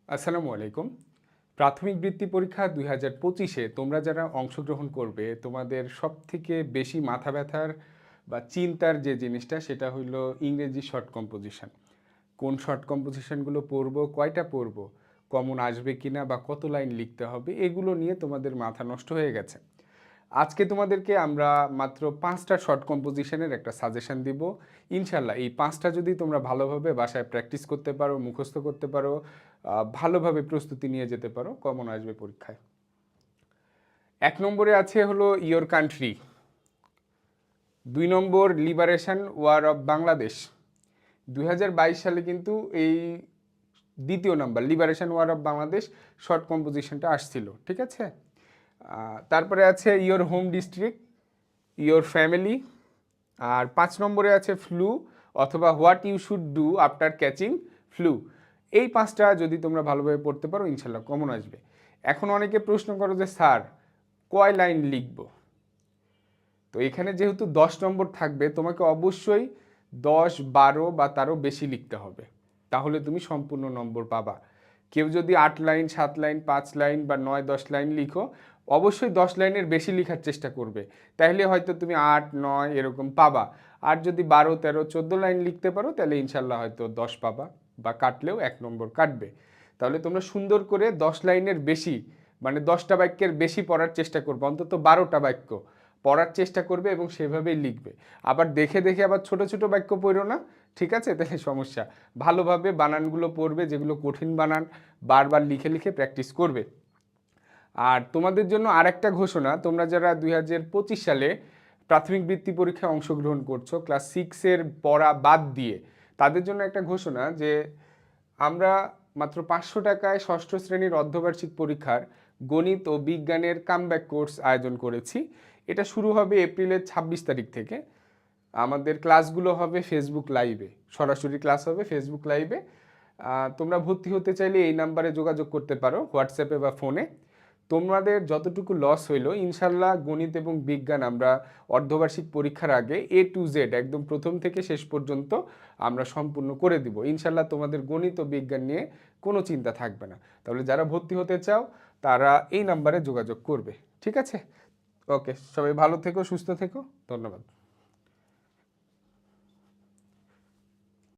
আসসালামু আলাইকুম। প্রাথমিক বৃত্তি পরীক্ষা ২০২৫-এ তোমরা যারা অংশগ্রহণ করবে, তোমাদের সবথেকে বেশি মাথা ব্যথার বা চিন্তার যে জিনিসটা সেটা হইলো ইংরেজি শর্ট কম্পোজিশন। কোন শর্ট কম্পোজিশনগুলো পড়বো, কয়টা পড়বো, কমন আসবে কিনা বা কত লাইন লিখতে হবে, এগুলো নিয়ে তোমাদের মাথা নষ্ট হয়ে গেছে। আজকে তোমাদেরকে আমরা মাত্র 5টা শর্ট কম্পোজিশনের একটা সাজেশন দিব। ইনশাল্লাহ এই 5টা যদি তোমরা ভালোভাবে বাসায় প্র্যাকটিস করতে পারো, মুখস্থ করতে পারো, ভালোভাবে প্রস্তুতি নিয়ে যেতে পারো, কমন আসবে পরীক্ষায়। 1 নম্বরে আছে হলো your country. 2 number liberation war of Bangladesh. 2022 সালে কিন্তু এই দ্বিতীয় number liberation war of Bangladesh short কম্পোজিশনটা আসছিল, ঠিক আছে। তারপরে আছে your home district, your family, আর 5 নম্বরে আছে ফ্লু অথবা what you should do after catching flu. এই 5টা যদি তোমরা ভালোভাবে পড়তে পারো ইনশাল্লাহ কমন আসবে। এখন অনেকে প্রশ্ন করো যে স্যার কয় লাইন লিখব, তো এখানে যেহেতু 10 নম্বর থাকবে তোমাকে অবশ্যই 10, 12 বা তারও বেশি লিখতে হবে, তাহলে তুমি সম্পূর্ণ নম্বর পাবা। কেউ যদি 8 লাইন, 7 লাইন, 5 লাইন বা 9, 10 লাইন লিখো, অবশ্যই 10 লাইনের বেশি লেখার চেষ্টা করবে, তাহলে হয়তো তুমি 8, 9 এরকম পাবা। আর যদি 12, 13, 14 লাইন লিখতে পারো তাহলে ইনশাল্লাহ হয়তো 10 পাবা, বা কাটলেও 1 নম্বর কাটবে। তাহলে তোমরা সুন্দর করে 10 লাইনের বেশি, মানে 10টা বাক্যের বেশি পড়ার চেষ্টা করবে, অন্তত 12টা বাক্য পড়ার চেষ্টা করবে এবং সেভাবেই লিখবে। আবার দেখে দেখে আবার ছোট ছোট বাক্য পড়ো না, ঠিক আছে, তাহলে সমস্যা। ভালোভাবে বানানগুলো পড়বে, যেগুলো কঠিন বানান বারবার লিখে লিখে প্র্যাকটিস করবে। আর তোমাদের জন্য আরেকটা ঘোষণা, তোমরা যারা 2025 সালে প্রাথমিক বৃত্তি পরীক্ষায় অংশগ্রহণ করছো ক্লাস 6-এর পড়া বাদ দিয়ে, তাদের জন্য একটা ঘোষণা যে আমরা মাত্র 500 টাকায় ষষ্ঠ শ্রেণীর অর্ধবার্ষিক পরীক্ষার গণিত ও বিজ্ঞানের কামব্যাক কোর্স আয়োজন করেছি। এটা শুরু হবে এপ্রিলের 26 তারিখ থেকে। আমাদের ক্লাসগুলো হবে ফেসবুক লাইভে, সরাসরি ক্লাস হবে ফেসবুক লাইভে। তোমরা ভর্তি হতে চাইলে এই নাম্বারে যোগাযোগ করতে পারো, হোয়াটসঅ্যাপে বা ফোনে। তোমাদের যতটুকু লস হইলো ইনশাল্লাহ গণিত এবং বিজ্ঞান আমরা অর্ধবার্ষিক পরীক্ষার আগে A to Z একদম প্রথম থেকে শেষ পর্যন্ত আমরা সম্পূর্ণ করে দিব ইনশাল্লাহ। তোমাদের গণিত ও বিজ্ঞান নিয়ে কোনো চিন্তা থাকবে না। তাহলে যারা ভর্তি হতে চাও তারা এই নাম্বারে যোগাযোগ করবে, ঠিক আছে। ওকে, সবাই ভালো থেকো, সুস্থ থেকো, ধন্যবাদ।